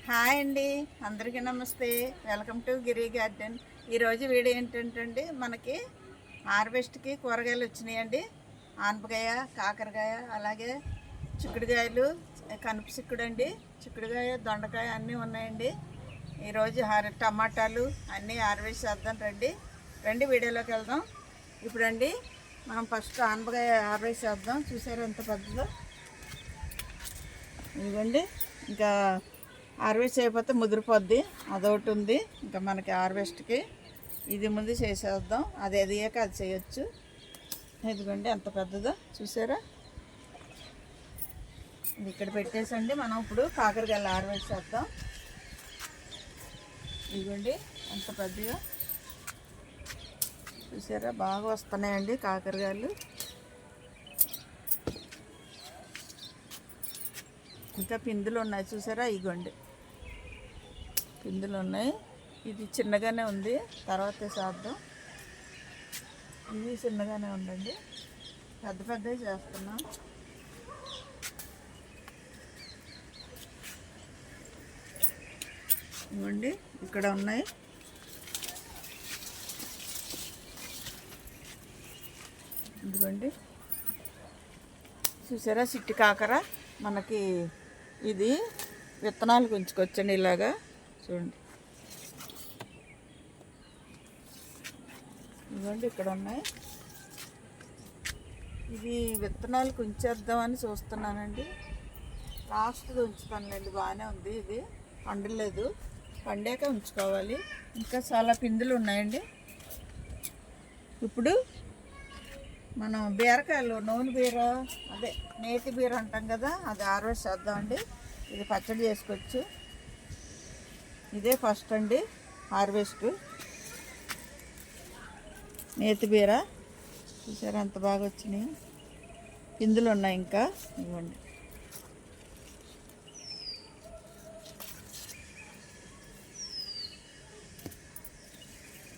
Hi అండి, అందరికీ నమస్తే. Welcome to Giri garden. ఈరోజు వీడియో ఏంటంటే మనకి హార్వెస్ట్కి కూరగాయలు వచ్చినాయండి. ఆనపకాయ, కాకరకాయ, అలాగే చిక్కుడుకాయలు, కనుపు చిక్కుడు అండి, చిక్కుడుకాయ, దొండకాయ అన్నీ ఉన్నాయండి. ఈరోజు టమాటాలు అన్నీ హార్వెస్ట్ చేద్దాం. రండి వీడియోలోకి వెళ్దాం. ఇప్పుడండి మనం ఫస్ట్ ఆనపకాయ హార్వెస్ట్ చేద్దాం. చూసారు ఎంత పెద్దదో. ఇదిగోండి, ఇంకా హార్వెస్ట్ అయిపోతే ముదిరిపోద్ది, అదొకటి ఉంది. ఇంకా మనకి హార్వెస్ట్కి ఇది ముందు చేసేద్దాం, అది ఎదిగాక అది చేయొచ్చు. ఇదిగోండి ఎంత పెద్దదో చూసారా. ఇది ఇక్కడ పెట్టేసండి. మనం ఇప్పుడు కాకరకాయలు హార్వెస్ట్ చేద్దాం. ఇదిగోండి ఎంత పెద్దగా చూసారా, బాగా వస్తున్నాయండి కాకరకాయలు. ఇంకా పిందులు ఉన్నాయి చూసారా, ఇగోండి పిందులు ఉన్నాయి. ఇది చిన్నగానే ఉంది, తర్వాత చేద్దాం. ఇది చిన్నగానే ఉందండి, పెద్ద పెద్దవి చేస్తున్నాం. ఇవ్వండి ఇక్కడ ఉన్నాయి. ఇదిగోండి చూసారా, చిట్టి కాకర. మనకి ఇది విత్తనాలు ఉంచుకొచ్చండి, ఇలాగా చూడండి. ఇదిగోండి ఇక్కడ ఉన్నాయి. ఇది విత్తనాలు ఉంచేద్దామని చూస్తున్నానండి. లాస్ట్గా ఉంచుతానులేండి, బాగానే ఉంది. ఇది పండలేదు, పండాక ఉంచుకోవాలి. ఇంకా చాలా పిందులు ఉన్నాయండి. ఇప్పుడు మనం బీరకాయలు, నూనె బీర, అదే నేతి బీర అంటాం కదా, అది హార్వెస్ట్ చేద్దామండి. ఇది పచ్చడి చేసుకోవచ్చు. ఇదే ఫస్ట్ అండి హార్వెస్ట్. నేతి బీర చూసారా ఎంత బాగా వచ్చినాయి. పిందులు ఉన్నాయి ఇంకా. ఇవ్వండి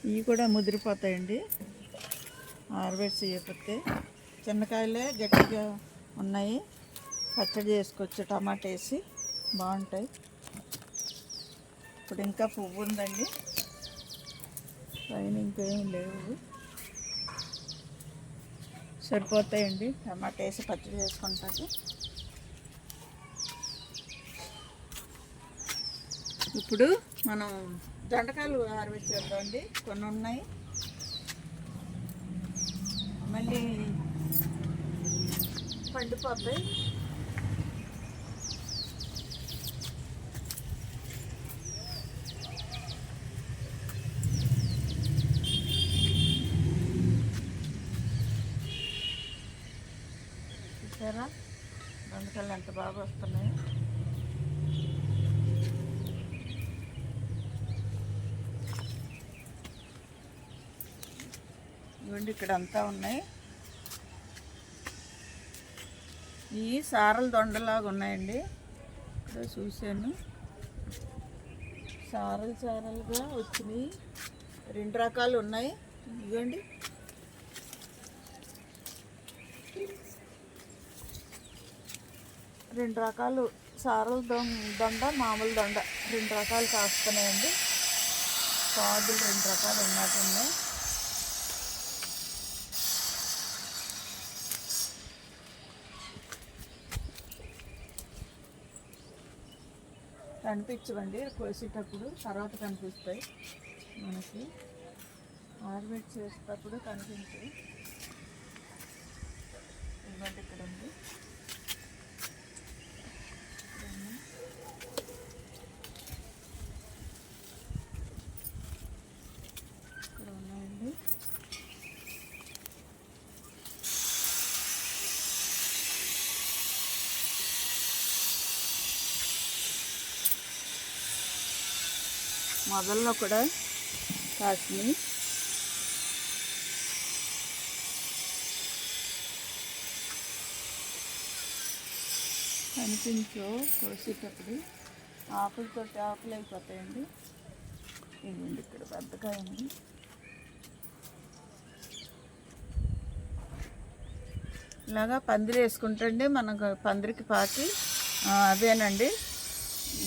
ఇవి కూడా ముదిరిపోతాయండి హార్వెస్ట్ చేయకపోతే. చిన్నకాయలే గట్టిగా ఉన్నాయి, పచ్చడి చేసుకోవచ్చు, టమాటా వేసి బాగుంటాయి. ఇప్పుడు ఇంకా పువ్వు ఉందండి, పైన ఇంకేం లేవు. సరిపోతాయండి, టమాటా వేసి పచ్చడి చేసుకుంటారు. ఇప్పుడు మనం దొండకాయలు హార్వెస్ట్ చేద్దామండి. కొన్ని ఉన్నాయి, మళ్ళీ పండిపోతాయి. చూసారా దొండకాయలు ఎంత బాగా వస్తున్నాయి. ఇవ్వండి ఇక్కడ అంతా ఉన్నాయి. ఈ సారల దొండలాగా ఉన్నాయండి. ఇక్కడ చూశాను, సారలుగా వచ్చినాయి. 2 రకాలు ఉన్నాయి. ఇవ్వండి రెండు రకాలు, సారల దొండ, మామూలు దొండ, 2 రకాలు కాస్తున్నాయండి. పాదులు 2 రకాలు ఉన్నట్టున్నాయి. కనిపించవండి కోసేటప్పుడు, తర్వాత కనిపిస్తాయి మనకి. హార్వెస్ట్ చేసేటప్పుడు కనిపించాయి. ఇవ్వండి ఇక్కడ ఉంది. ఇక్కడ ఉన్నాయండి. మొదల్లో కూడా కాసినాయి. కనిపించో కోసేటప్పుడు ఆకులతో ఆకులు అయిపోతాయండి. ఇవ్వండి ఇక్కడ పెద్దకాయ ఉంది. ఇలాగా పందిరి వేసుకుంటండి, మనకు పందిరికి పాకి అవేనండి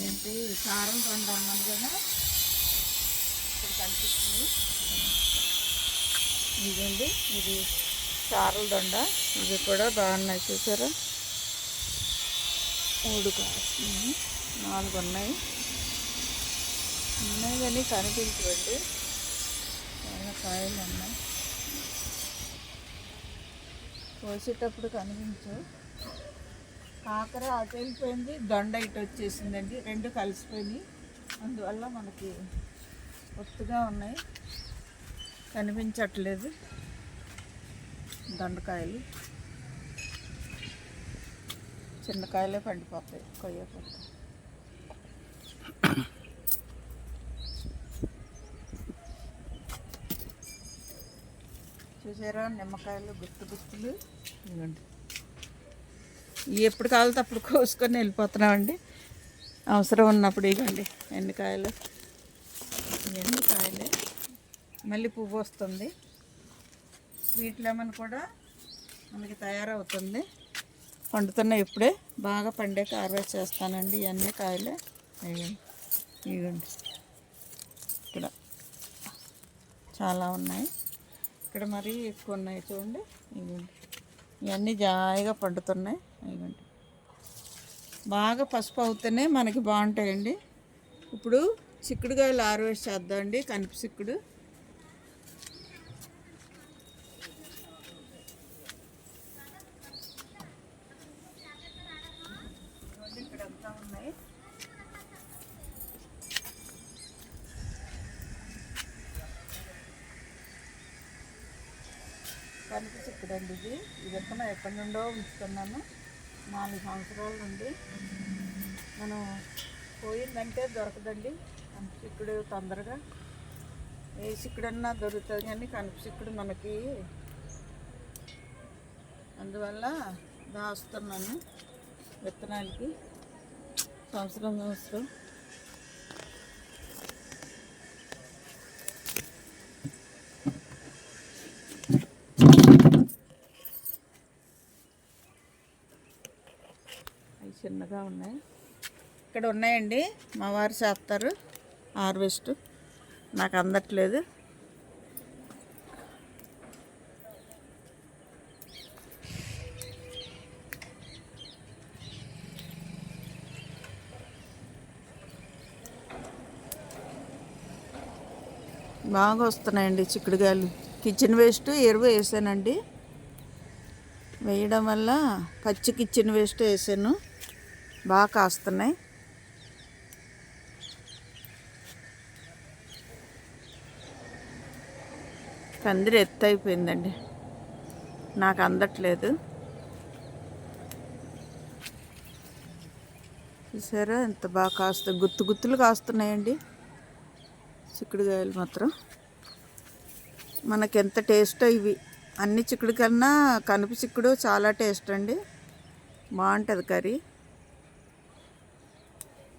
ఏంటి కారం రెండు అన్నాను కదా, ఇప్పుడు కనిపిస్తుంది. ఇదండి, ఇది చారల దొండ. ఇవి కూడా బాగున్నాయి, చూసారా? 3 కాస్తున్నాయి, 4 ఉన్నాయి కానీ కనిపించవండి. చాలా కాయలు ఉన్నాయి, కోసేటప్పుడు కనిపించవు. కాకర అటు వెళ్ళిపోయింది, దొండ ఇటు వచ్చేసిందండి, 2 కలిసిపోయినాయి. అందువల్ల మనకి ఒత్తుగా ఉన్నాయి, కనిపించట్లేదు దొండకాయలు. చిన్నకాయలే పండిపోతాయి, కొయ్యపోతాయి. చూసారా నిమ్మకాయలు గుత్తులు. ఇవ్వండి, ఇవి ఎప్పుడు కావాలితే అప్పుడు కోసుకొని వెళ్ళిపోతున్నామండి, అవసరం ఉన్నప్పుడు. ఇవ్వండి ఎండుకాయలు, ఎండుకాయలే. మళ్ళీ పువ్వు వస్తుంది, స్వీట్ లెమన్ కూడా మనకి తయారవుతుంది. పండుతున్నాయి ఇప్పుడే, బాగా పండాక హార్వెస్ట్ చేస్తానండి. ఇవన్నీ కాయలే. ఇవ్వండి, ఇక్కడ చాలా ఉన్నాయి, ఇక్కడ మరీ ఎక్కువ ఉన్నాయి చూడండి. ఇవ్వండి, ఇవన్నీ జాయిగా పండుతున్నాయి. ఇవ్వండి, బాగా పసుపు అవుతూనే మనకి బాగుంటాయండి. ఇప్పుడు చిక్కుడుకాయలు హార్వెస్ట్ చేద్దామండి, కనిపి చిక్కుడు. ఇక్కడంతా ఉన్నాయి. కనిపి చిక్కుడండి ఇది. ఈ విత్తనం ఎప్పటి నుండో ఉంచుతున్నాను, 4 సంవత్సరాల నుండి. మనం పోయిందంటే దొరకదండి కనిపి చిక్కుడు తొందరగా. ఏ చిక్కుడన్నా దొరుకుతుంది కానీ కనిపి చిక్కుడు మనకి, అందువల్ల దాస్తున్నాను విత్తనాలకి సంవత్సరం. అవి చిన్నగా ఉన్నాయి, ఇక్కడ ఉన్నాయండి. మా వారు చేస్తారు హార్వెస్ట్, నాకు అందట్లేదు. బాగా వస్తున్నాయండి చిక్కుడుకాయలు. కిచెన్ వేస్ట్ ఎరువు వేసానండి, వేయడం వల్ల పచ్చి కిచెన్ వేస్ట్ వేసాను, బాగా కాస్తున్నాయి. పందిరి ఎత్తు అయిపోయిందండి, నాకు అందట్లేదు. చూసారా ఎంత బాగా కాస్తాయి, గుత్తులు కాస్తున్నాయండి చిక్కుడుకాయలు మాత్రం. మనకి ఎంత టేస్టో ఇవి. అన్ని చిక్కుడు కన్నా కనుపు చిక్కుడు చాలా టేస్ట్ అండి, బాగుంటుంది కర్రీ.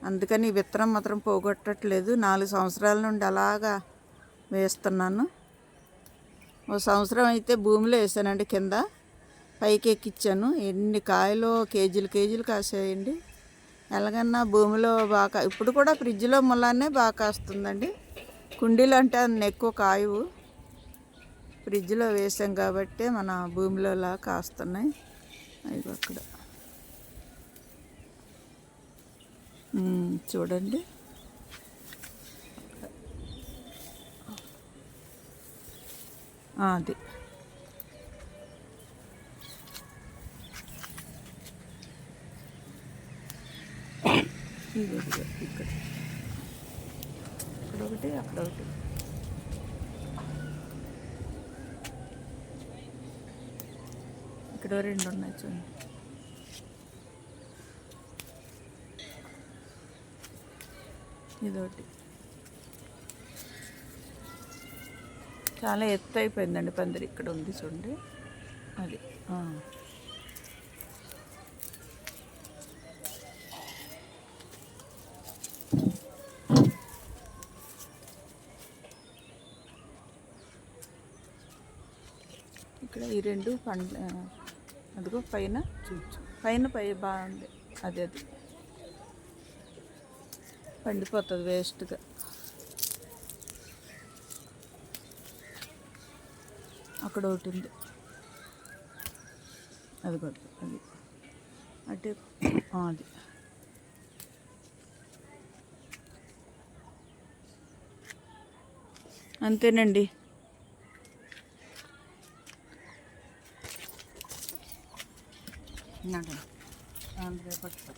అందుకని ఈ విత్తనం మాత్రం పోగొట్టట్లేదు, 4 సంవత్సరాల నుండి అలాగా వేస్తున్నాను. ఓ సంవత్సరం అయితే భూమిలో వేసానండి, కింద పైకి ఎక్కిచ్చాను. ఎన్ని కాయలు కేజీలు కాసాయండి. ఎలాగన్నా భూమిలో బాగా, ఇప్పుడు కూడా ఫ్రిడ్జ్లో ములానే బాగా కాస్తుందండి. కుండీలు అంటే అన్ని ఎక్కువ కాయవు, ఫ్రిడ్జ్లో వేసాం కాబట్టి మన భూమిలోలా కాస్తున్నాయి. అవి అక్కడ చూడండి, అది ఇక్కడ ఒకటి అక్కడ ఒకటి. ఇక్కడ 2 ఉన్నాయి చూడండి. ఇదొకటి. చాలా ఎత్తు అయిపోయిందండి పందిరి, ఇక్కడ ఉంది చూడండి అది. ఇక్కడ ఈ 2 పండ్లు, అదిగో పైన చూచు, పైన బాగుంది అది. పండిపోతుంది వేస్ట్గా. అక్కడ ఒకటి ఉంది, అది కూడా అది అటే అది. అంతేనండి. పట్టుకో.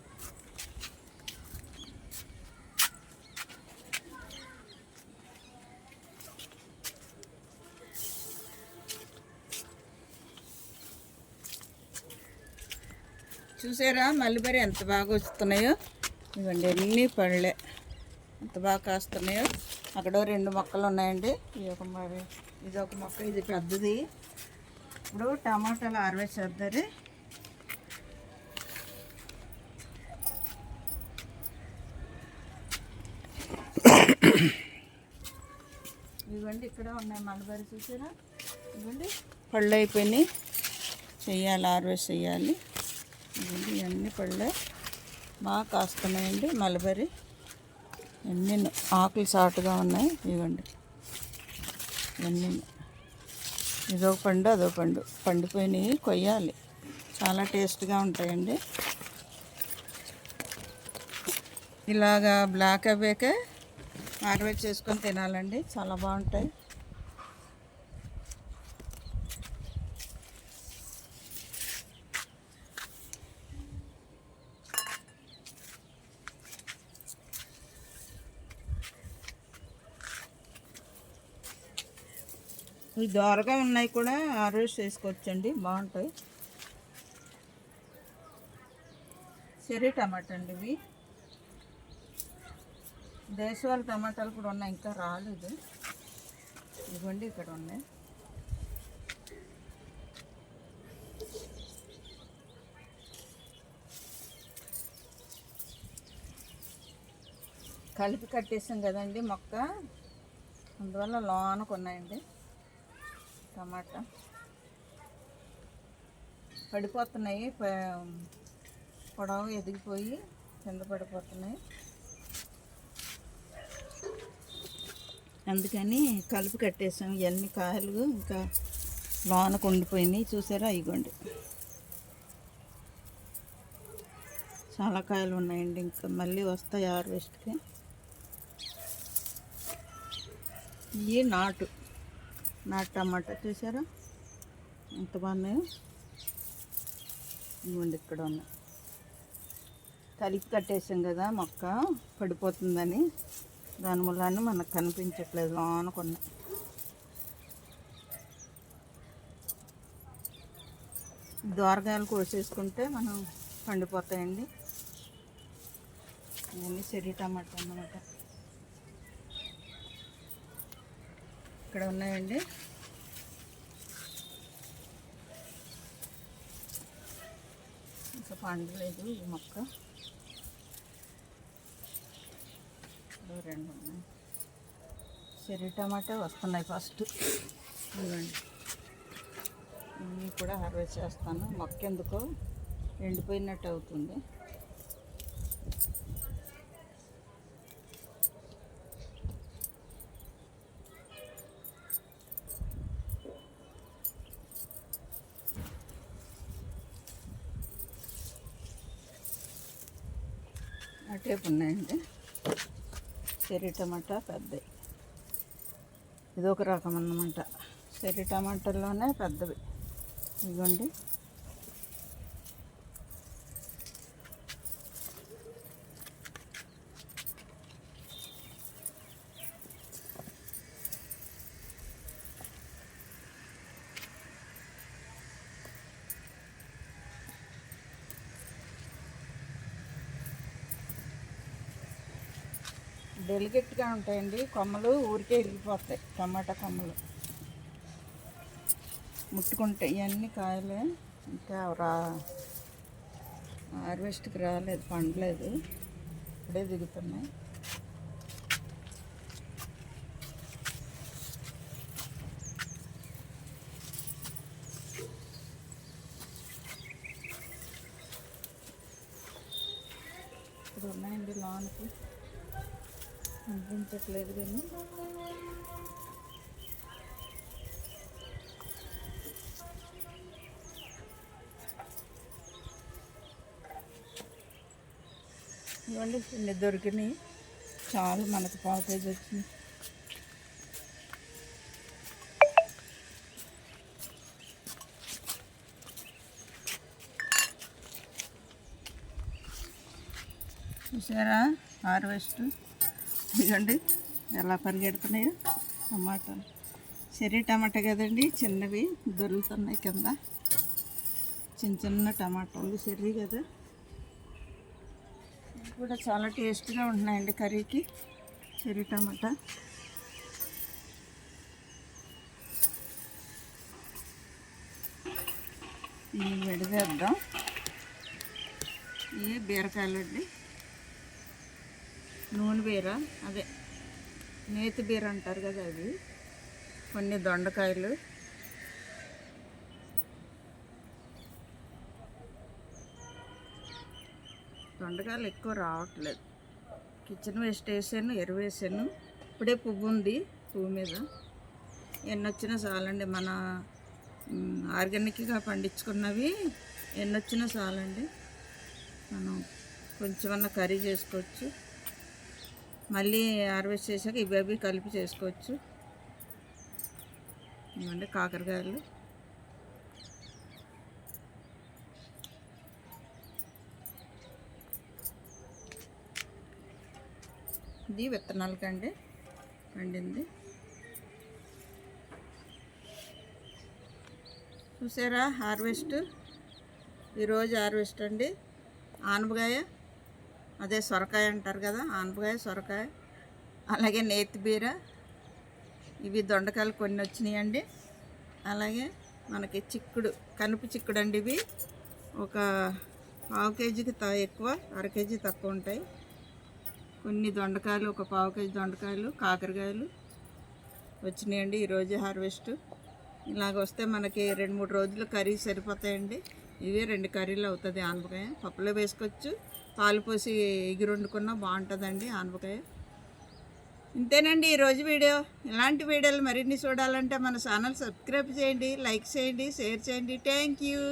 చూసారా మల్లిబరి ఎంత బాగా వస్తున్నాయో. ఇవ్వండి ఎన్ని పళ్ళే ఎంత బాగా కాస్తున్నాయో. అక్కడ 2 మొక్కలు ఉన్నాయండి. ఇది ఒక మొక్క, ఇది పెద్దది. ఇప్పుడు టమాటాలు ఆరవేసేద్దారు. ఇవ్వండి ఇక్కడ ఉన్నాయి మల్లిబరి, చూసారా. ఇవ్వండి పళ్ళు అయిపోయినాయి, చెయ్యాలి, హార్వెస్ట్ చేయాలి. ఇవ్వండి ఇవన్నీ పళ్ళే బాగా కాస్తున్నాయండి మల్లిబరి. ఎన్ని ఆకులు సాటుగా ఉన్నాయి. ఇవ్వండి ఇవన్నీ. ఇదొక పండు అదో పండు, పండిపోయినాయి, కొయ్యాలి. చాలా టేస్ట్గా ఉంటాయండి. ఇలాగా బ్లాక్ అవ్వాకే హార్వెస్ట్ చేసుకొని తినాలండి, చాలా బాగుంటాయి. ఇవి దోరగా ఉన్నాయి కూడా హార్వెస్ట్ చేసుకోవచ్చండి, బాగుంటాయి. చెర్రీ టమాటా అండి ఇవి. దేశవాళీ టమాటాలు కూడా ఉన్నాయి, ఇంకా రాలేదు. ఇవ్వండి ఇక్కడ ఉన్నాయి. కలిపి కట్టేసాం కదండి మొక్క, అందువల్ల లోనకు ఉన్నాయండి. టమాటా పడిపోతున్నాయి, పొడవు ఎదిగిపోయి కింద పడిపోతున్నాయి. అందుకని కలిపి కట్టేసాం. ఇవన్నీ కాయలు ఇంకా లోనకు ఉండిపోయినాయి, చూసారా. ఇగోండి చాలా కాయలు ఉన్నాయండి, ఇంకా మళ్ళీ వస్తాయి హార్వెస్ట్కి. ఇవి నాటు టమాటా, చూసారా ఎంత బాగున్నాయో. ఇవ్వండి ఇక్కడ ఉన్నాయి. కలిపి కట్టేసాం కదా మొక్క, పడిపోతుందని, దాని వల్ల మనకు కనిపించట్లేదు, లోనకున్నాయి. దోరగాయలు కోసేసుకుంటే మనం పండిపోతాయండి. ఇవన్నీ చెర్రీ టమాటా అన్నమాట. ఇక్కడ ఉన్నాయండి. ఇంకా పండలేదు ఈ మొక్క. 2 ఉన్నాయి. చెర్రీ టమాటా వస్తున్నాయి ఫస్ట్. ఇవ్వండి ఇవి కూడా హార్వెస్ట్ చేస్తాను. మొక్క ఎందుకో ఎండిపోయినట్టు అవుతుంది. అటేపు ఉన్నాయండి చెర్రీ టమాటా పెద్దవి. ఇదొక రకం అన్నమాట, చెర్రీ టమాటాల్లోనే పెద్దవి. ఇదిగోండి డెలికేట్గా ఉంటాయండి కొమ్మలు, ఊరికే ఇరిగిపోతాయి టమాటా కొమ్మలు ముట్టుకుంటే. ఇవన్నీ కాయలే, ఇంకా హార్వెస్ట్కి రాలేదు, పండలేదు, ఇప్పుడే దిగుతున్నాయి. ఇప్పుడు ఉన్నాయండి లోనికి. అనిపించట్లేదు కానీ ఇవ్వండి ఇన్ని దొరికినాయి. చాలు మనకు పావు కేజీ వచ్చింది. చూసారా హార్వెస్ట్? ఇదిగోండి ఎలా పరిగెడుతున్నాయో టమాటాలు. చెర్రీ టమాటా కదండి, చిన్నవి దొరుకుతున్నాయి కింద. చిన్న చిన్న టమాటాలు చెర్రీ కదా, కూడా చాలా టేస్ట్గా ఉంటున్నాయండి కర్రీకి. చెర్రీ టమాటా ఇవి విడదేద్దాం. ఇవి బీరకాయలు అండి, నూనె బీర, అదే నేతి బీర అంటారు కదా అది. కొన్ని దొండకాయలు, దొండకాయలు ఎక్కువ రావట్లేదు. కిచెన్ వేస్ట్ వేసాను, ఎరువు వేసాను. ఇప్పుడే పువ్వు ఉంది, పువ్వు మీద ఎన్ని వచ్చినా చాలండి. మన ఆర్గానిక్గా పండించుకున్నవి ఎన్ని వచ్చినా చాలండి. మనం కొంచెమన్నా కర్రీ చేసుకోవచ్చు. మళ్ళీ హార్వెస్ట్ చేశాక ఇవి కలిపి చేసుకోవచ్చు. ఇవ్వండి కాకరకాయలు. ఇది విత్తనాలకండి పండింది. చూసారా హార్వెస్ట్? ఈరోజు హార్వెస్ట్ అండి. ఆనపకాయ, అదే సొరకాయ అంటారు కదా, ఆనపకాయ సొరకాయ, అలాగే నేతి బీర, ఇవి దొండకాయలు కొన్ని వచ్చినాయండి. అలాగే మనకి చిక్కుడు, కనుపు చిక్కుడు అండి. ఇవి ఒక పావు కేజీకి ఎక్కువ, అర కేజీ తక్కువ ఉంటాయి. కొన్ని దొండకాయలు, ఒక పావు కేజీ దొండకాయలు, కాకరకాయలు వచ్చినాయండి ఈరోజు హార్వెస్ట్. ఇలాగ వస్తే మనకి 2-3 రోజులు కర్రీ సరిపోతాయండి. ఇవే 2 కర్రీలు అవుతుంది. ఆనపకాయ పప్పులో వేసుకోవచ్చు, పాలు పోసి ఎగిరి వండుకున్నా బాగుంటుందండి ఆనపకాయ. ఇంతేనండి ఈరోజు వీడియో. ఇలాంటి వీడియోలు మరిన్ని చూడాలంటే మన ఛానల్ సబ్స్క్రైబ్ చేయండి, లైక్ చేయండి, షేర్ చేయండి. Thank you.